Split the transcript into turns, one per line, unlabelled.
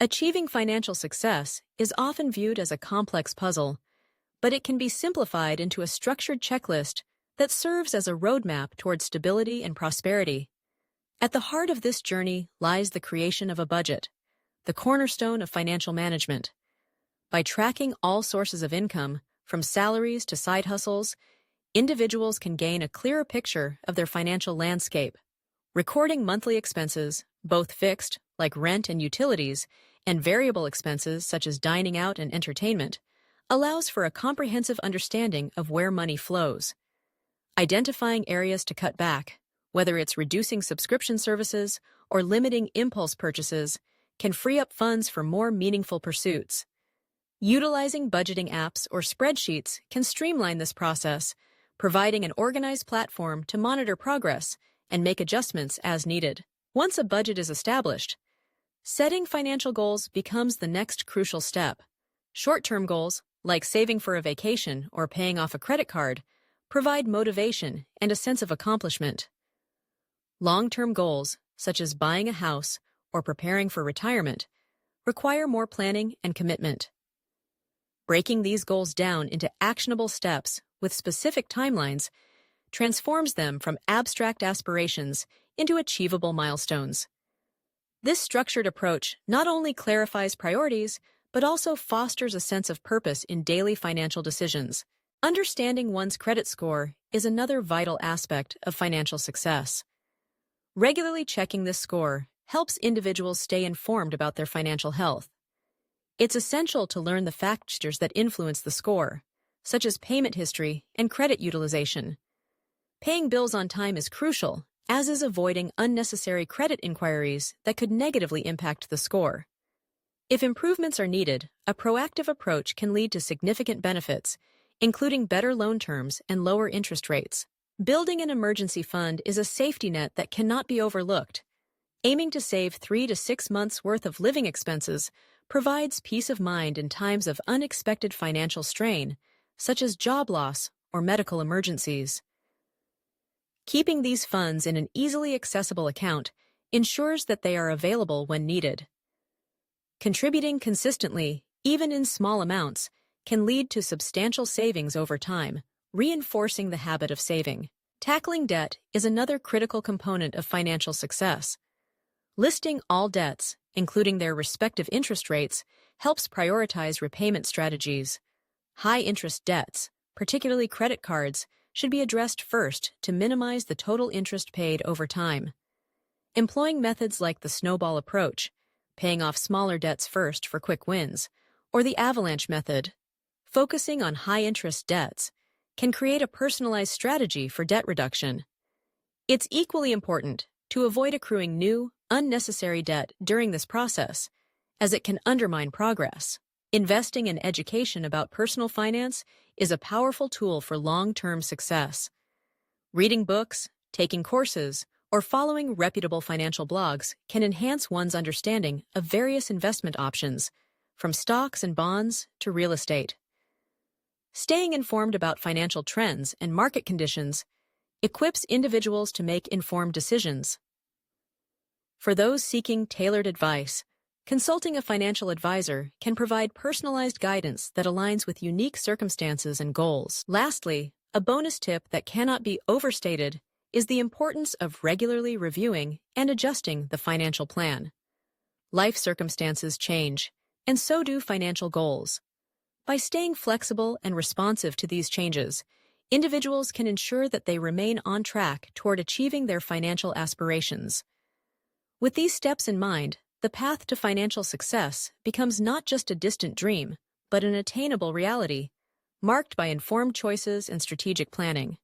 Achieving financial success is often viewed as a complex puzzle, but it can be simplified into a structured checklist that serves as a roadmap toward stability and prosperity. At the heart of this journey lies the creation of a budget, the cornerstone of financial management. By tracking all sources of income, from salaries to side hustles, individuals can gain a clearer picture of their financial landscape. Recording monthly expenses, both fixed, like rent and utilities, and variable expenses such as dining out and entertainment, allows for a comprehensive understanding of where money flows. Identifying areas to cut back, whether it's reducing subscription services or limiting impulse purchases, can free up funds for more meaningful pursuits. Utilizing budgeting apps or spreadsheets can streamline this process, providing an organized platform to monitor progress and make adjustments as needed. Once a budget is established, setting financial goals becomes the next crucial step. Short-term goals, like saving for a vacation or paying off a credit card, provide motivation and a sense of accomplishment. Long-term goals, such as buying a house or preparing for retirement, require more planning and commitment. Breaking these goals down into actionable steps with specific timelines transforms them from abstract aspirations into achievable milestones. This structured approach not only clarifies priorities, but also fosters a sense of purpose in daily financial decisions. Understanding one's credit score is another vital aspect of financial success. Regularly checking this score helps individuals stay informed about their financial health. It's essential to learn the factors that influence the score, such as payment history and credit utilization. Paying bills on time is crucial, as is avoiding unnecessary credit inquiries that could negatively impact the score. If improvements are needed, a proactive approach can lead to significant benefits, including better loan terms and lower interest rates. Building an emergency fund is a safety net that cannot be overlooked. Aiming to save 3 to 6 months' worth of living expenses provides peace of mind in times of unexpected financial strain, such as job loss or medical emergencies. Keeping these funds in an easily accessible account ensures that they are available when needed. Contributing consistently, even in small amounts, can lead to substantial savings over time, reinforcing the habit of saving. Tackling debt is another critical component of financial success. Listing all debts, including their respective interest rates, helps prioritize repayment strategies. High-interest debts, particularly credit cards, should be addressed first to minimize the total interest paid over time. Employing methods like the snowball approach, paying off smaller debts first for quick wins, or the avalanche method, focusing on high-interest debts, can create a personalized strategy for debt reduction. It's equally important to avoid accruing new, unnecessary debt during this process, as it can undermine progress. Investing in education about personal finance is a powerful tool for long-term success. Reading books, taking courses, or following reputable financial blogs can enhance one's understanding of various investment options, from stocks and bonds to real estate. Staying informed about financial trends and market conditions equips individuals to make informed decisions. For those seeking tailored advice, consulting a financial advisor can provide personalized guidance that aligns with unique circumstances and goals. Lastly, a bonus tip that cannot be overstated is the importance of regularly reviewing and adjusting the financial plan. Life circumstances change, and so do financial goals. By staying flexible and responsive to these changes, individuals can ensure that they remain on track toward achieving their financial aspirations. With these steps in mind, the path to financial success becomes not just a distant dream, but an attainable reality, marked by informed choices and strategic planning.